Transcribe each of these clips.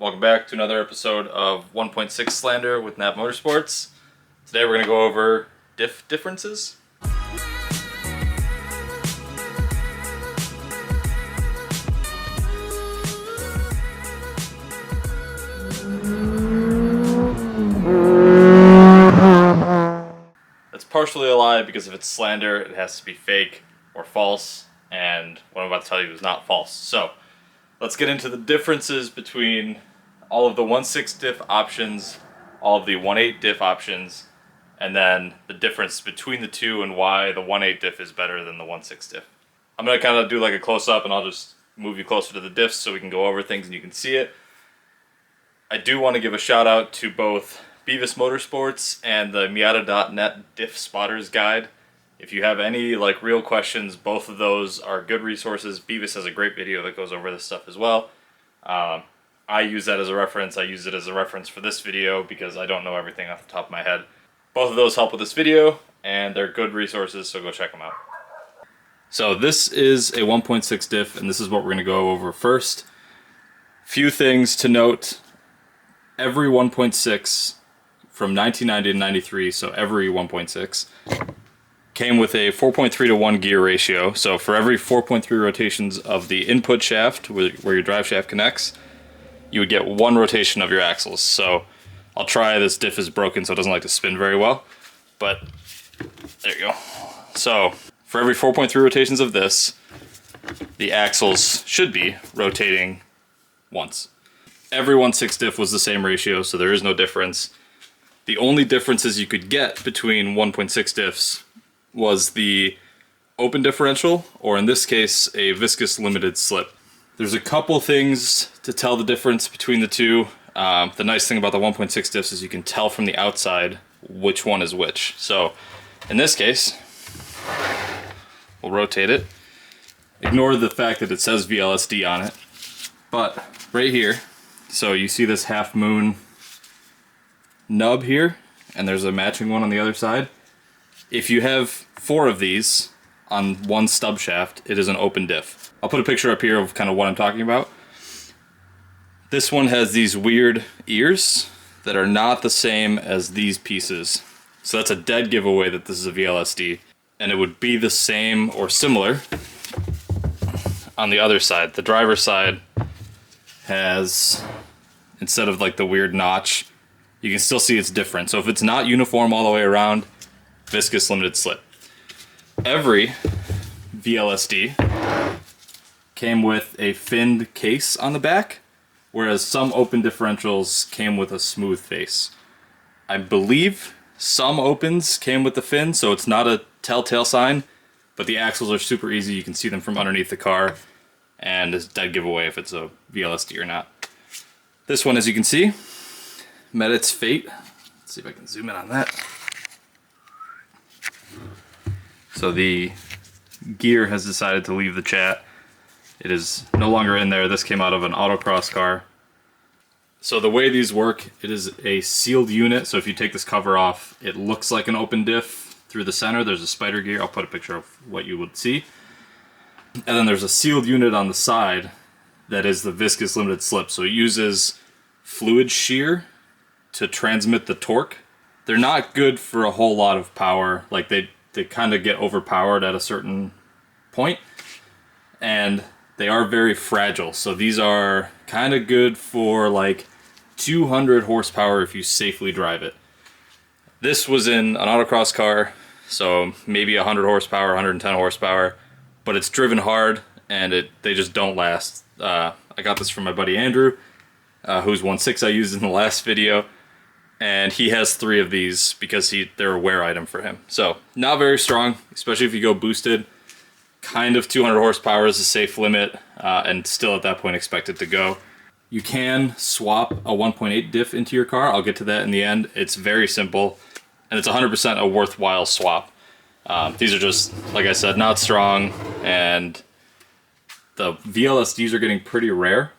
Welcome back to another episode of 1.6 Slander with Napp Motorsports. Today we're going to go over diff differences. That's partially a lie because if it's slander, it has to be fake or false, and what I'm about to tell you is not false. So, let's get into the differences between all of the 1.6 diff options, all of the 1.8 diff options, and then the difference between the two and why the 1.8 diff is better than the 1.6 diff. I'm going to kind of do like a close-up and I'll just move you closer to the diffs so we can go over things and you can see it. I do want to give a shout out to both Diffs Motorsports and the Miata.net Diff Spotters Guide. If you have any like real questions, both of those are good resources. Beavis has a great video that goes over this stuff as well. I use that as a reference. I use it as a reference for this video because I don't know everything off the top of my head. Both of those help with this video, and they're good resources, so go check them out. So this is a 1.6 diff, and this is what we're going to go over first. Few things to note. Every 1.6 from 1990 to 93, so every 1.6, came with a 4.3 to 1 gear ratio. So for every 4.3 rotations of the input shaft, where your drive shaft connects, you would get 1 rotation of your axles. So I'll try, this diff is broken so it doesn't like to spin very well, but there you go. So for every 4.3 rotations of this, the axles should be rotating once. Every 1.6 diff was the same ratio, so there is no difference. The only differences you could get between 1.6 diffs was the open differential, or in this case, a viscous limited slip. There's a couple things to tell the difference between the two. The nice thing about the 1.6 diffs is you can tell from the outside which one is which. So in this case, we'll rotate it. Ignore the fact that it says VLSD on it, but right here, so you see this half moon nub here, and there's a matching one on the other side. If you have 4 of these on one stub shaft, it is an open diff. I'll put a picture up here of kind of what I'm talking about. This one has these weird ears that are not the same as these pieces. So that's a dead giveaway that this is a VLSD. And it would be the same or similar on the other side. The driver's side has, instead of like the weird notch, you can still see it's different. So if it's not uniform all the way around, viscous limited slip. Every VLSD came with a finned case on the back, whereas some open differentials came with a smooth face. I believe some opens came with the fin, so it's not a telltale sign, but the axles are super easy. You can see them from underneath the car, and it's a dead giveaway if it's a VLSD or not. This one, as you can see, met its fate. Let's see if I can zoom in on that. So the gear has decided to leave the chat. It is no longer in there. This came out of an autocross car. So the way these work, it is a sealed unit. So if you take this cover off, it looks like an open diff through the center. There's a spider gear. I'll put a picture of what you would see. And then there's a sealed unit on the side that is the viscous limited slip. So it uses fluid shear to transmit the torque. They're not good for a whole lot of power. Like they kind of get overpowered at a certain point, and they are very fragile. So these are kind of good for like 200 horsepower if you safely drive it. This was in an autocross car, so maybe 100 horsepower, 110 horsepower, but it's driven hard and they just don't last. I got this from my buddy Andrew, whose 1.6 I used in the last video. And he has 3 of these because they're a wear item for him. So not very strong, especially if you go boosted. Kind of 200 horsepower is a safe limit, and still at that point expect it to go. You can swap a 1.8 diff into your car. I'll get to that in the end. It's very simple, and it's 100% a worthwhile swap. These are just, like I said, not strong, and the VLSDs are getting pretty rare.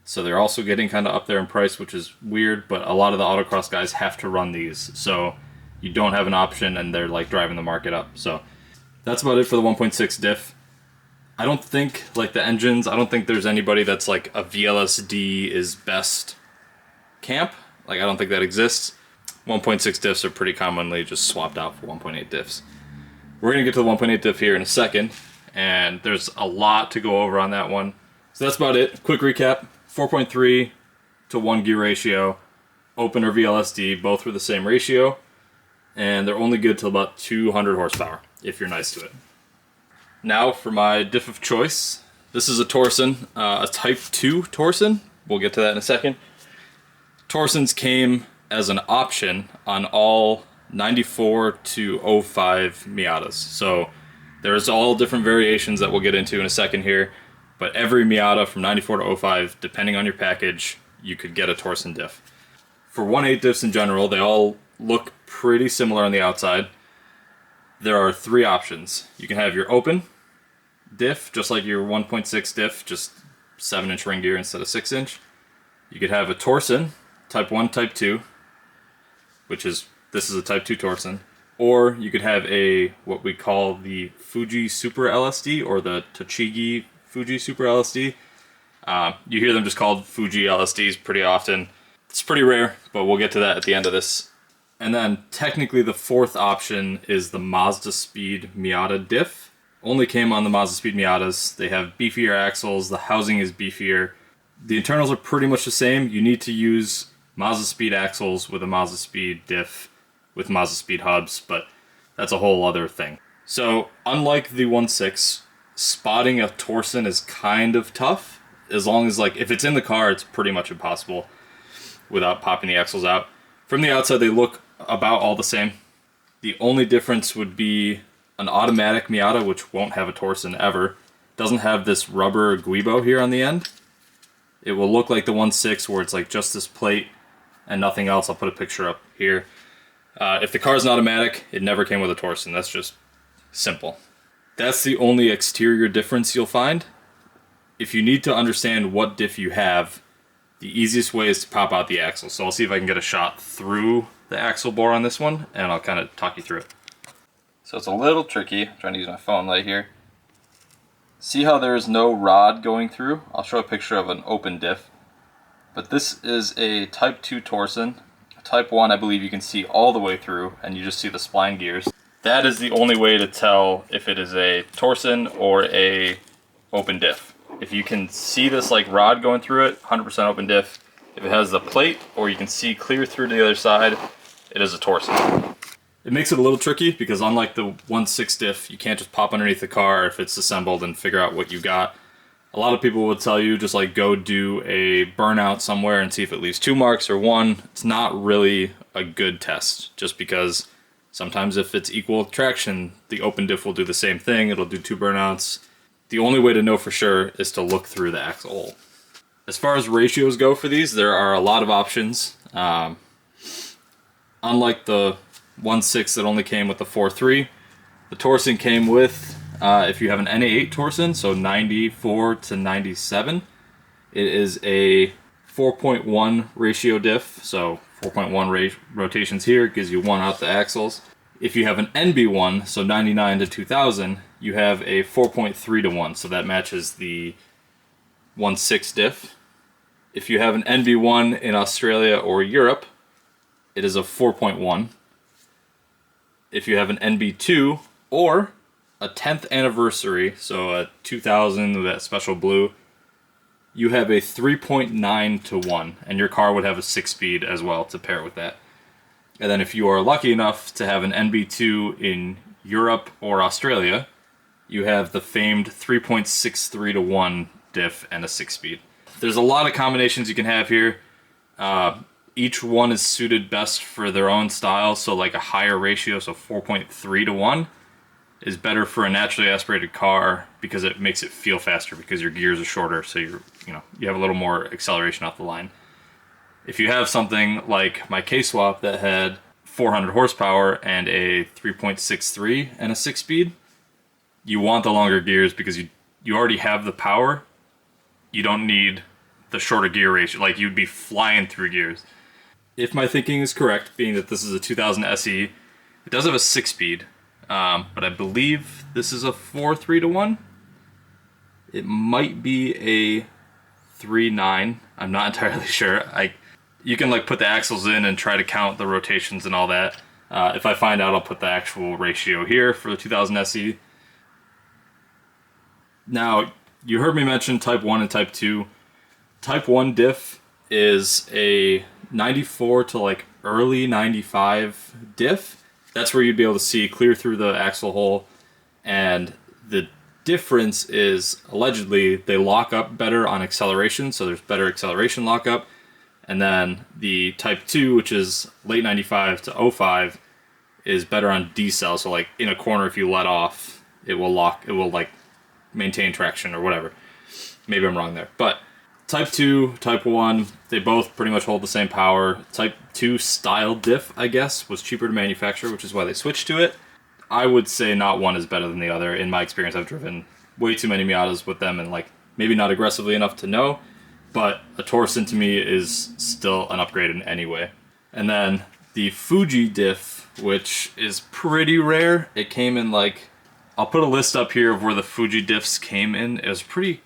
So they're also getting kind of up there in price, which is weird, but a lot of the autocross guys have to run these. So you don't have an option, and they're like driving the market up. So that's about it for the 1.6 diff. I don't think, like the engines, I don't think there's anybody that's like a VLSD is best camp. Like, I don't think that exists. 1.6 diffs are pretty commonly just swapped out for 1.8 diffs. We're going to get to the 1.8 diff here in a second, and there's a lot to go over on that one. So that's about it. Quick recap, 4.3 to 1 gear ratio, open or VLSD, both were the same ratio, and they're only good till about 200 horsepower, if you're nice to it. Now for my diff of choice. This is a Torson, a Type 2 Torson. We'll get to that in a second. Torsons came as an option on all 94 to 05 Miatas. So there's all different variations that we'll get into in a second here, but every Miata from 94 to 05, depending on your package, you could get a Torson diff. For 1.8 diffs in general, they all look pretty similar on the outside. There are 3 options. You can have your open diff, just like your 1.6 diff, just 7-inch ring gear instead of 6-inch. You could have a Torson, Type 1, Type 2, which is, this is a Type 2 Torson. Or you could have a, what we call the Fuji Super LSD, or the Tochigi Fuji Super LSD. You hear them just called Fuji LSDs pretty often. It's pretty rare, but we'll get to that at the end of this. And then technically the 4th option is the Mazda Speed Miata diff. Only came on the Mazda Speed Miatas. They have beefier axles, the housing is beefier. The internals are pretty much the same. You need to use Mazda Speed axles with a Mazda Speed diff with Mazda Speed hubs, but that's a whole other thing. So unlike the 1.6, spotting a Torson is kind of tough. As long as, like, if it's in the car, it's pretty much impossible without popping the axles out. From the outside, they look about all the same. The only difference would be an automatic Miata, which won't have a Torson ever, doesn't have this rubber guibo here on the end. It will look like the 1.6 where it's like just this plate and nothing else. I'll put a picture up here. If the car is an automatic, it never came with a Torson. That's just simple. That's the only exterior difference you'll find. If you need to understand what diff you have, the easiest way is to pop out the axle. So I'll see if I can get a shot through the axle bore on this one, and I'll kind of talk you through it. So it's a little tricky. I'm trying to use my phone light here. See how there is no rod going through? I'll show a picture of an open diff. But this is a Type 2 Torson. Type 1, I believe you can see all the way through, and you just see the spline gears. That is the only way to tell if it is a Torson or a open diff. If you can see this like rod going through it, 100% open diff. If it has the plate, or you can see clear through to the other side, it is a Torson. It makes it a little tricky because unlike the 1.6 diff, you can't just pop underneath the car if it's assembled and figure out what you got. A lot of people would tell you just like go do a burnout somewhere and see if it leaves 2 marks or 1. It's not really a good test, just because sometimes if it's equal traction, the open diff will do the same thing. It'll do 2 burnouts. The only way to know for sure is to look through the axle hole. As far as ratios go for these, there are a lot of options. Unlike the 1.6 that only came with the 4.3, the Torson came with, if you have an NA8 Torson, so 94 to 97, it is a 4.1 ratio diff, so 4.1 rotations here gives you 1 out the axles. If you have an NB1, so 99 to 2000, you have a 4.3 to 1, so that matches the 1.6 diff. If you have an NB1 in Australia or Europe, it is a 4.1. If you have an NB2 or a 10th anniversary, so a 2000 with that special blue, you have a 3.9 to 1, and your car would have a 6-speed as well to pair with that. And then if you are lucky enough to have an NB2 in Europe or Australia, you have the famed 3.63 to 1 diff and a 6-speed. There's a lot of combinations you can have here. Each one is suited best for their own style, so like a higher ratio, so 4.3 to 1, is better for a naturally aspirated car because it makes it feel faster because your gears are shorter, so you have a little more acceleration off the line. If you have something like my K-Swap that had 400 horsepower and a 3.63 and a 6-speed, you want the longer gears because you already have the power. You don't need the shorter gear ratio, like you'd be flying through gears. If my thinking is correct, being that this is a 2000 SE, it does have a 6-speed, but I believe this is a 4.3 to 1. It might be a 3.9. I'm not entirely sure. You can like put the axles in and try to count the rotations and all that. If I find out, I'll put the actual ratio here for the 2000 SE. Now, you heard me mention Type 1 and Type 2. Type 1 diff is a 94 to like early 95 diff. That's where you'd be able to see clear through the axle hole. And the difference is, allegedly, they lock up better on acceleration, so there's better acceleration lockup. And then the Type 2, which is late 95 to 05, is better on decel. So like in a corner, if you let off, it will like maintain traction or whatever. Maybe I'm wrong there. But Type 2, Type 1, they both pretty much hold the same power. Type 2 style diff, I guess, was cheaper to manufacture, which is why they switched to it. I would say not one is better than the other. In my experience, I've driven way too many Miatas with them and like maybe not aggressively enough to know, but a Torson to me is still an upgrade in any way. And then the Fuji diff, which is pretty rare. It came in like, I'll put a list up here of where the Fuji diffs came in. It was pretty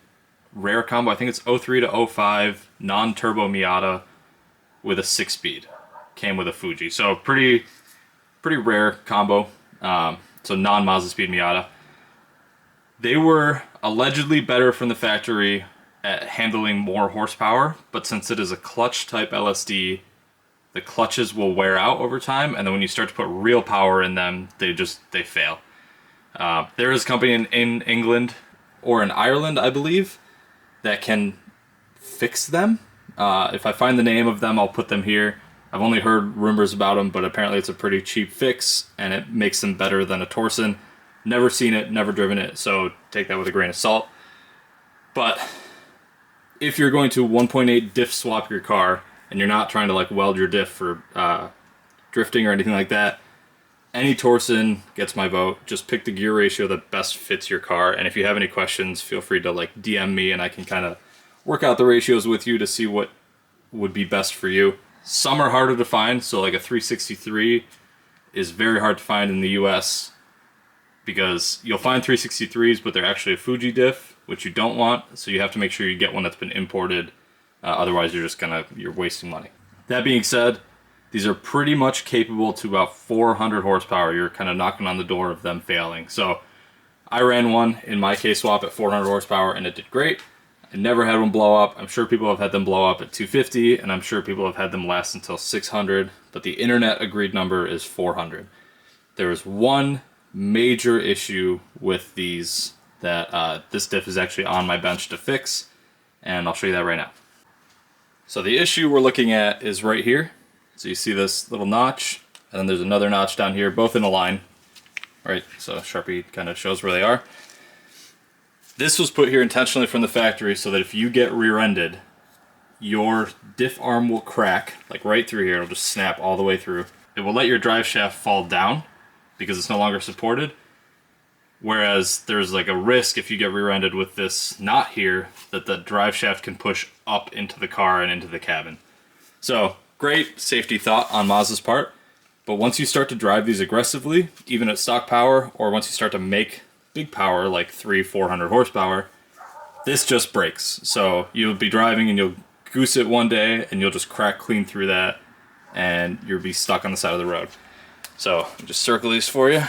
rare combo. I think it's 03 to 05 non-turbo Miata with a 6-speed came with a Fuji. So pretty rare combo. So non-Mazda speed Miata. They were allegedly better from the factory at handling more horsepower, but since it is a clutch type LSD, the clutches will wear out over time, and then when you start to put real power in them, they fail. There is a company in England or in Ireland, I believe, that can fix them. If I find the name of them, I'll put them here. I've only heard rumors about them, but apparently it's a pretty cheap fix, and it makes them better than a Torson. Never seen it, never driven it, so take that with a grain of salt. But if you're going to 1.8 diff swap your car, and you're not trying to like weld your diff for drifting or anything like that, any Torson gets my vote. Just pick the gear ratio that best fits your car, and if you have any questions, feel free to like DM me and I can kind of work out the ratios with you to see what would be best for you. Some are harder to find, so like a 363 is very hard to find in the US because you'll find 363s, but they're actually a Fuji diff, which you don't want, so you have to make sure you get one that's been imported. Otherwise, you're wasting money. That being said, these are pretty much capable to about 400 horsepower. You're kind of knocking on the door of them failing. So I ran one in my K-Swap at 400 horsepower and it did great. I never had one blow up. I'm sure people have had them blow up at 250, and I'm sure people have had them last until 600, but the internet agreed number is 400. There is one major issue with these that this diff is actually on my bench to fix, and I'll show you that right now. So the issue we're looking at is right here. So you see this little notch, and then there's another notch down here, both in a line, right? So Sharpie kind of shows where they are. This was put here intentionally from the factory so that if you get rear-ended, your diff arm will crack, like right through here. It'll just snap all the way through. It will let your drive shaft fall down because it's no longer supported. Whereas there's like a risk if you get rear-ended with this knot here that the drive shaft can push up into the car and into the cabin. So great safety thought on Mazda's part, but once you start to drive these aggressively, even at stock power, or once you start to make big power like 300-400 horsepower, this just breaks. So you'll be driving and you'll goose it one day and you'll just crack clean through that and you'll be stuck on the side of the road. So I'll just circle these for you.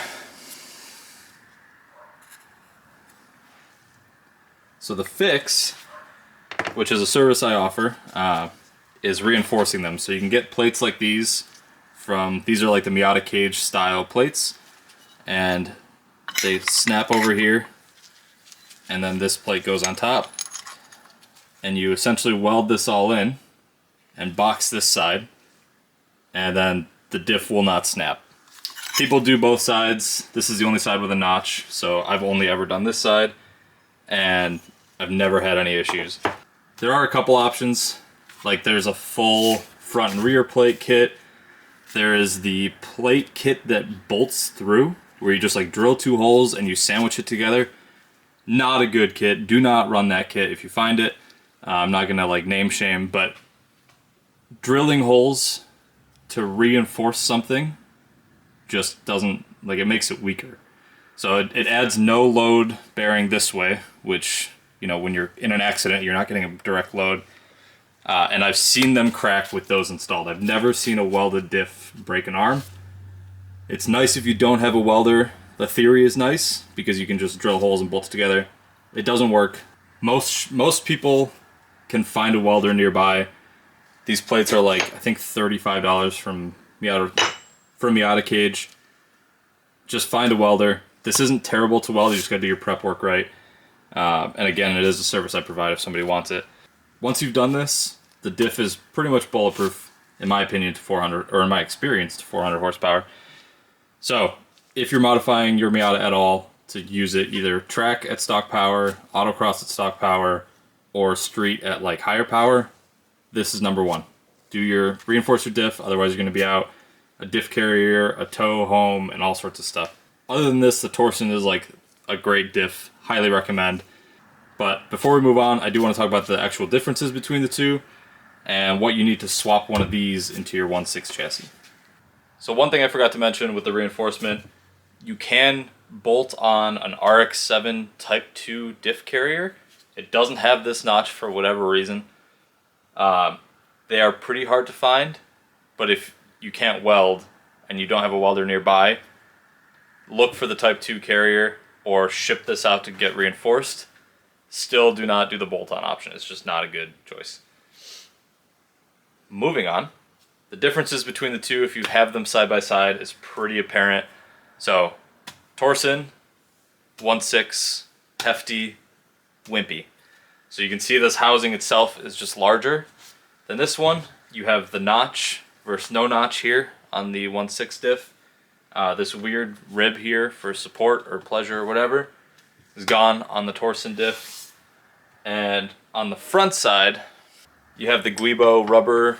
So the fix, which is a service I offer, is reinforcing them. So you can get plates like these these are like the Miata cage style plates, and they snap over here, and then this plate goes on top, and you essentially weld this all in and box this side, and then the diff will not snap. People do both sides. This is the only side with a notch, so I've only ever done this side, and I've never had any issues. There are a couple options, like there's a full front and rear plate kit. There is the plate kit that bolts through, where you just like drill 2 holes and you sandwich it together. Not a good kit. Do not run that kit if you find it. I'm not gonna like name shame, but drilling holes to reinforce something just doesn't, like, it makes it weaker. So it adds no load bearing this way, which, you know, when you're in an accident, you're not getting a direct load. And I've seen them crack with those installed. I've never seen a welded diff break an arm. It's nice if you don't have a welder. The theory is nice because you can just drill holes and bolts together. It doesn't work. Most people can find a welder nearby. These plates are like, I think $35 from Miata cage. Just find a welder. This isn't terrible to weld, you just gotta do your prep work right. And again, it is a service I provide if somebody wants it. Once you've done this, the diff is pretty much bulletproof, in my opinion, to 400, or in my experience, to 400 horsepower. So, if you're modifying your Miata at all to use it either track at stock power, autocross at stock power, or street at like higher power, this is number one. Reinforce your diff, otherwise you're gonna be out a diff carrier, a tow home, and all sorts of stuff. Other than this, the Torson is like a great diff, highly recommend. But before we move on, I do want to talk about the actual differences between the two and what you need to swap one of these into your 1.6 chassis. So one thing I forgot to mention with the reinforcement, you can bolt on an RX-7 Type 2 diff carrier. It doesn't have this notch for whatever reason. They are pretty hard to find, but if you can't weld and you don't have a welder nearby, look for the Type 2 carrier or ship this out to get reinforced. Still do not do the bolt-on option. It's just not a good choice. Moving on. The differences between the two, if you have them side by side, is pretty apparent. So, Torson, 1.6, hefty, wimpy. So you can see this housing itself is just larger than this one. You have the notch versus no notch here on the 1.6 diff. This weird rib here for support or pleasure or whatever is gone on the Torson diff. And on the front side, you have the Guibo rubber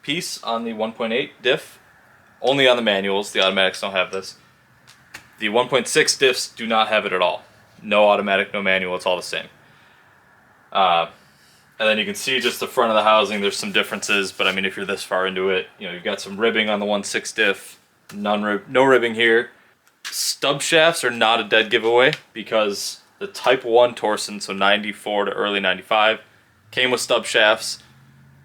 piece on the 1.8 diff. Only on the manuals, the automatics don't have this. The 1.6 diffs do not have it at all. No automatic, no manual, it's all the same. And then you can see just the front of the housing, there's some differences, but I mean, if you're this far into it, you know, you've got some ribbing on the 1.6 diff, no ribbing here. Stub shafts are not a dead giveaway because the Type 1 Torson, so 94 to early 95, came with stub shafts.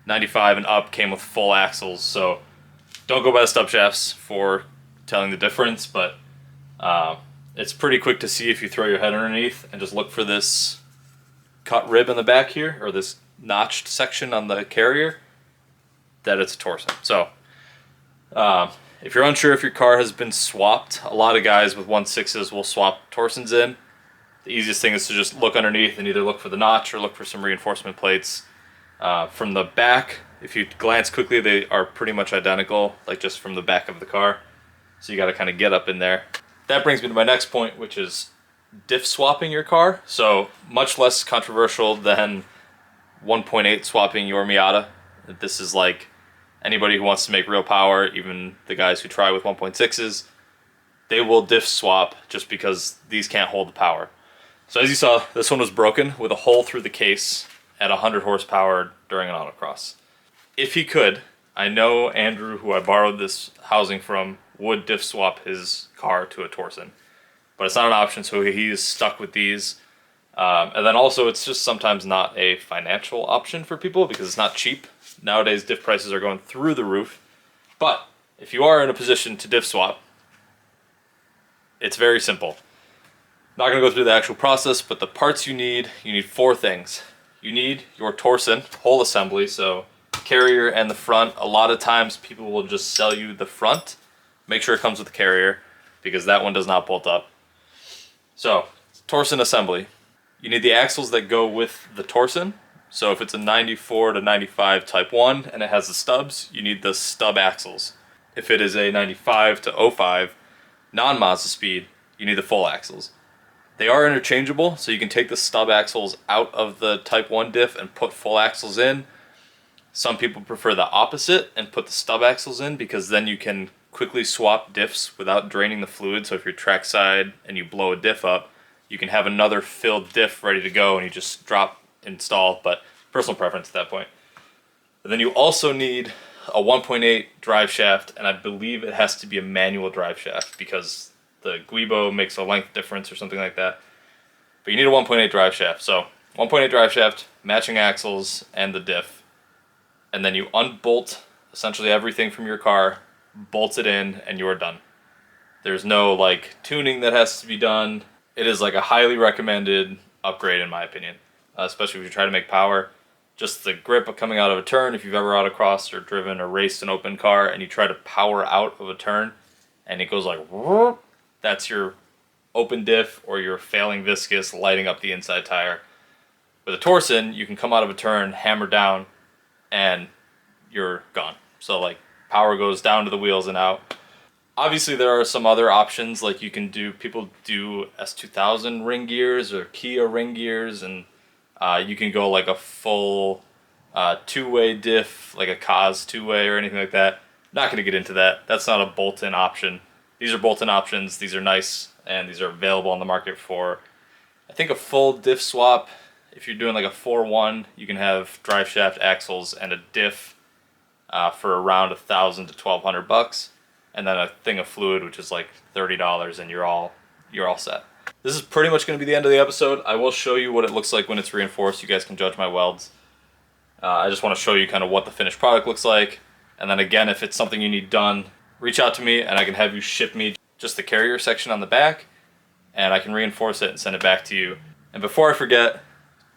95 and up came with full axles, so don't go by the stub shafts for telling the difference, but it's pretty quick to see if you throw your head underneath and just look for this cut rib in the back here, or this notched section on the carrier, that it's a Torson. So if you're unsure if your car has been swapped, a lot of guys with 1.6s will swap Torsons in. The easiest thing is to just look underneath and either look for the notch or look for some reinforcement plates. From the back, if you glance quickly, they are pretty much identical, like just from the back of the car. So you got to kind of get up in there. That brings me to my next point, which is diff swapping your car. So much less controversial than 1.8 swapping your Miata. This is like anybody who wants to make real power, even the guys who try with 1.6s, they will diff swap just because these can't hold the power. So as you saw, this one was broken with a hole through the case at 100 horsepower during an autocross. If he could, I know Andrew, who I borrowed this housing from, would diff swap his car to a Torson. But it's not an option, so he's stuck with these. And then also, it's just sometimes not a financial option for people because it's not cheap. Nowadays, diff prices are going through the roof. But if you are in a position to diff swap, it's very simple. Not going to go through the actual process, but the parts you need four things. You need your Torson whole assembly, so carrier and the front. A lot of times people will just sell you the front. Make sure it comes with the carrier because that one does not bolt up. So, Torson assembly. You need the axles that go with the Torson. So if it's a 94 to 95 Type 1 and it has the stubs, you need the stub axles. If it is a 95 to 05 non-Mazda speed, you need the full axles. They are interchangeable, so you can take the stub axles out of the Type 1 diff and put full axles in. Some people prefer the opposite and put the stub axles in because then you can quickly swap diffs without draining the fluid. So if you're trackside and you blow a diff up, you can have another filled diff ready to go and you just drop, install, but personal preference at that point. And then you also need a 1.8 drive shaft, and I believe it has to be a manual drive shaft because the Guibo makes a length difference or something like that. But you need a 1.8 drive shaft. So 1.8 drive shaft, matching axles, and the diff. and then you unbolt essentially everything from your car, bolt it in, and you are done. There's no like tuning that has to be done. It is like a highly recommended upgrade in my opinion, especially if you try to make power. Just the grip of coming out of a turn, if you've ever autocrossed or driven or raced an open car and you try to power out of a turn and it goes like whoop, that's your open diff or your failing viscous lighting up the inside tire. With a Torson, you can come out of a turn, hammer down, and you're gone. So like power goes down to the wheels and out. Obviously there are some other options, like you can do, people do S2000 ring gears or Kia ring gears, and you can go like a full two-way diff, like a Kaz two-way or anything like that. Not going to get into that. That's not a bolt-in option. These are bolt-in options. These are nice, and these are available on the market for, I think, a full diff swap. If you're doing like a 4-1, you can have drive shaft axles and a diff for around $1,000 to $1,200, and then a thing of fluid, which is like $30, and you're all set. This is pretty much going to be the end of the episode. I will show you what it looks like when it's reinforced. You guys can judge my welds. I just want to show you kind of what the finished product looks like. And then again, if it's something you need done, reach out to me and I can have you ship me just the carrier section on the back, and I can reinforce it and send it back to you. And before I forget,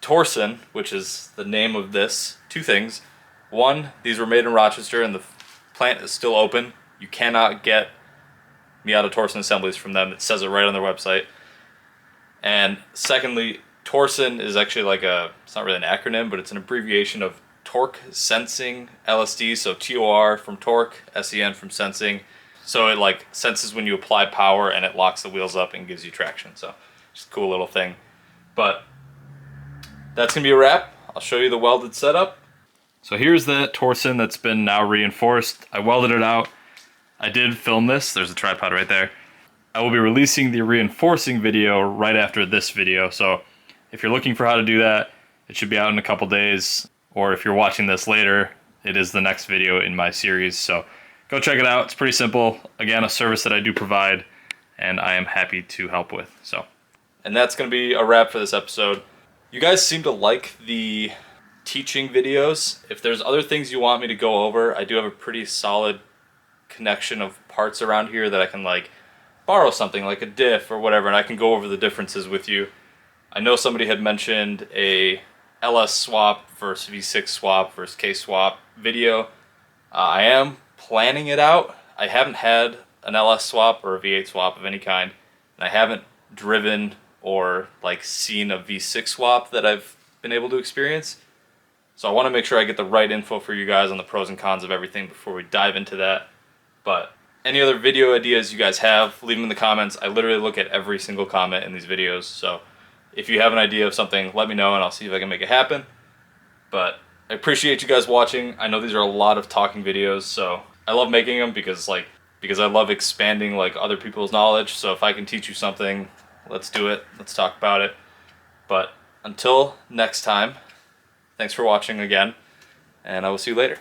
Torson, which is the name of this, two things. One, these were made in Rochester and the plant is still open. You cannot get Miata Torson assemblies from them. It says it right on their website. And secondly, Torson is actually like it's not really an acronym, but it's an abbreviation of Torque Sensing LSD. So TOR from torque, SEN from sensing. So it like senses when you apply power and it locks the wheels up and gives you traction. So just a cool little thing. But that's going to be a wrap. I'll show you the welded setup. So here's the Torson that's been now reinforced. I welded it out. I did film this. There's a tripod right there. I will be releasing the reinforcing video right after this video, so if you're looking for how to do that, it should be out in a couple days, or if you're watching this later, it is the next video in my series, so go check it out. It's pretty simple. Again, a service that I do provide, and I am happy to help with. And that's going to be a wrap for this episode. You guys seem to like the teaching videos. If there's other things you want me to go over, I do have a pretty solid connection of parts around here that I can like borrow something like a diff or whatever, and I can go over the differences with you. I know somebody had mentioned a LS swap versus V6 swap versus K swap video. I am planning it out. I haven't had an LS swap or a V8 swap of any kind, and I haven't driven or like seen a V6 swap that I've been able to experience. So I want to make sure I get the right info for you guys on the pros and cons of everything before we dive into that. But any other video ideas you guys have, leave them in the comments. I literally look at every single comment in these videos, so if you have an idea of something, let me know and I'll see if I can make it happen. But I appreciate you guys watching. I know these are a lot of talking videos, so I love making them because I love expanding like other people's knowledge. So if I can teach you something, let's do it. Let's talk about it. But until next time, thanks for watching again, and I will see you later.